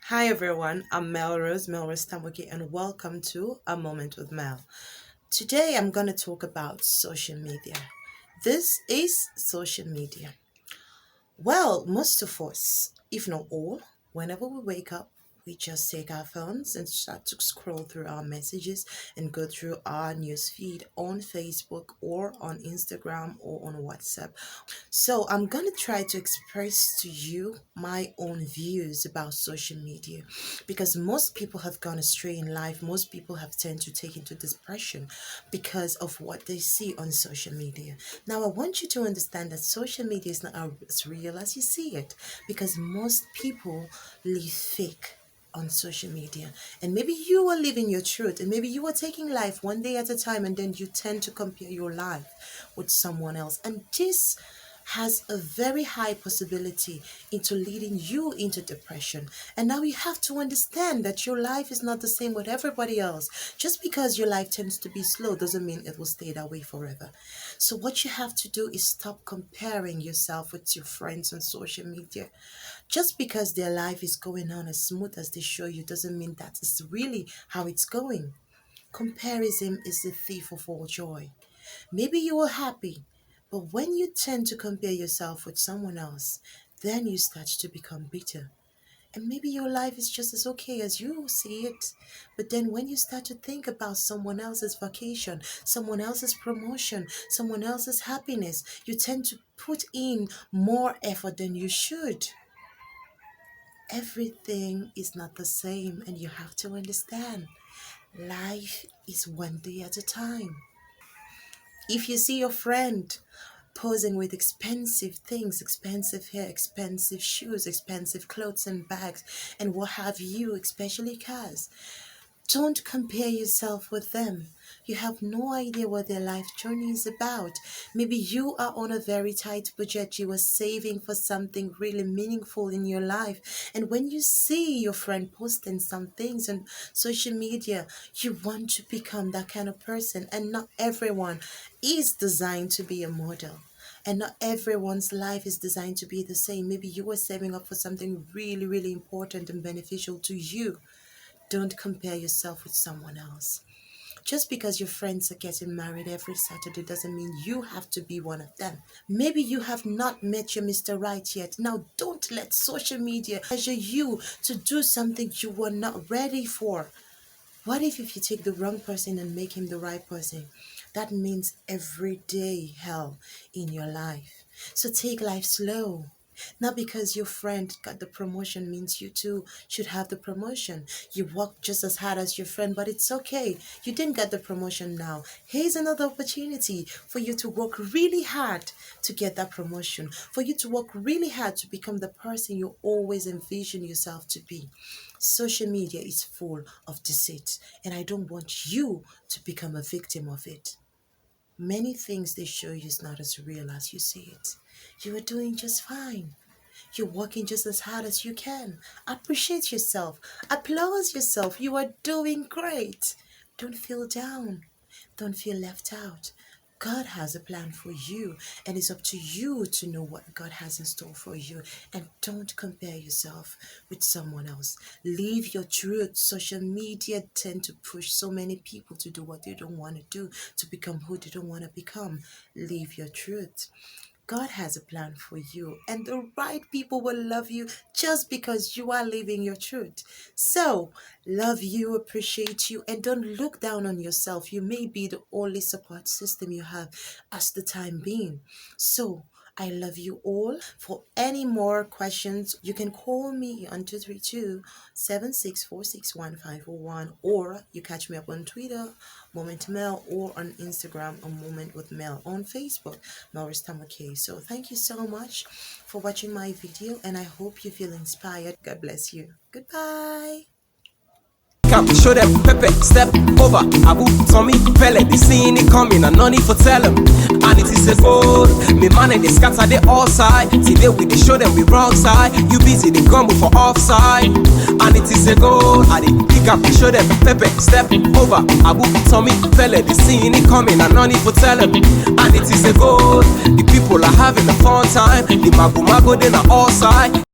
Hi everyone, I'm Melrose Tamuke, and welcome to A Moment with Mel. Today I'm going to talk about social media. This is social media. Well, most of us, if not all, whenever we wake up, we just take our phones and start to scroll through our messages and go through our news feed on Facebook or on Instagram or on WhatsApp. So, I'm going to try to express to you my own views about social media because most people have gone astray in life. Most people have tend to take into depression because of what they see on social media. Now, I want you to understand that social media is not as real as you see it because most people live fake on social media, and maybe you are living your truth, and maybe you are taking life one day at a time, and then you tend to compare your life with someone else, and this has a very high possibility into leading you into depression. And now you have to understand that your life is not the same with everybody else. Just because your life tends to be slow doesn't mean it will stay that way forever. So what you have to do is stop comparing yourself with your friends on social media. Just because their life is going on as smooth as they show you doesn't mean that is really how it's going. Comparison is the thief of all joy. Maybe you are happy, but when you tend to compare yourself with someone else, then you start to become bitter. And maybe your life is just as okay as you see it. But then when you start to think about someone else's vacation, someone else's promotion, someone else's happiness, you tend to put in more effort than you should. Everything is not the same, and you have to understand life is one day at a time. If you see your friend posing with expensive things, expensive hair, expensive shoes, expensive clothes and bags, and what have you, especially cars, don't compare yourself with them. You have no idea what their life journey is about. Maybe you are on a very tight budget. You are saving for something really meaningful in your life. And when you see your friend posting some things on social media, you want to become that kind of person. And not everyone is designed to be a model. And not everyone's life is designed to be the same. Maybe you are saving up for something really, really important and beneficial to you. Don't compare yourself with someone else. Just because your friends are getting married every Saturday doesn't mean you have to be one of them. Maybe you have not met your Mr. Right yet. Now, don't let social media pressure you to do something you were not ready for. What if you take the wrong person and make him the right person? That means everyday hell in your life. So take life slow. Not because your friend got the promotion means you too should have the promotion. You work just as hard as your friend, but it's okay. You didn't get the promotion now. Here's another opportunity for you to work really hard to get that promotion, for you to work really hard to become the person you always envision yourself to be. Social media is full of deceit, and I don't want you to become a victim of it. Many things they show you is not as real as you see it. You are doing just fine. You're working just as hard as you can. Appreciate yourself. Applaud yourself. You are doing great. Don't feel down. Don't feel left out. God has a plan for you, and it's up to you to know what God has in store for you. And don't compare yourself with someone else. Live your truth. Social media tend to push so many people to do what they don't want to do, to become who they don't want to become. Live your truth. God has a plan for you, and the right people will love you just because you are living your truth. So, love you, appreciate you, and don't look down on yourself. You may be the only support system you have as the time being. So, I love you all. For any more questions, you can call me on 232-76461-501, or you catch me up on Twitter, Moment Mel, or on Instagram, A Moment with Mel, on Facebook, Melrose Tamuke. So thank you so much for watching my video, and I hope you feel inspired. God bless you. Goodbye. Come show them Pepe, step over. Abu, Tommy, Pele, they seeing it coming and no need for tell them. And it is a goal. Me man and they scatter the all side. Today we they show them we wrong side. You busy, they come for offside. And it is a goal. I they pick up, show them Pepe, step over. Abu, Tommy, Pele, they seeing it coming and no need for tell them. And it is a goal. The people are having a fun time. The mago mago, they are all side.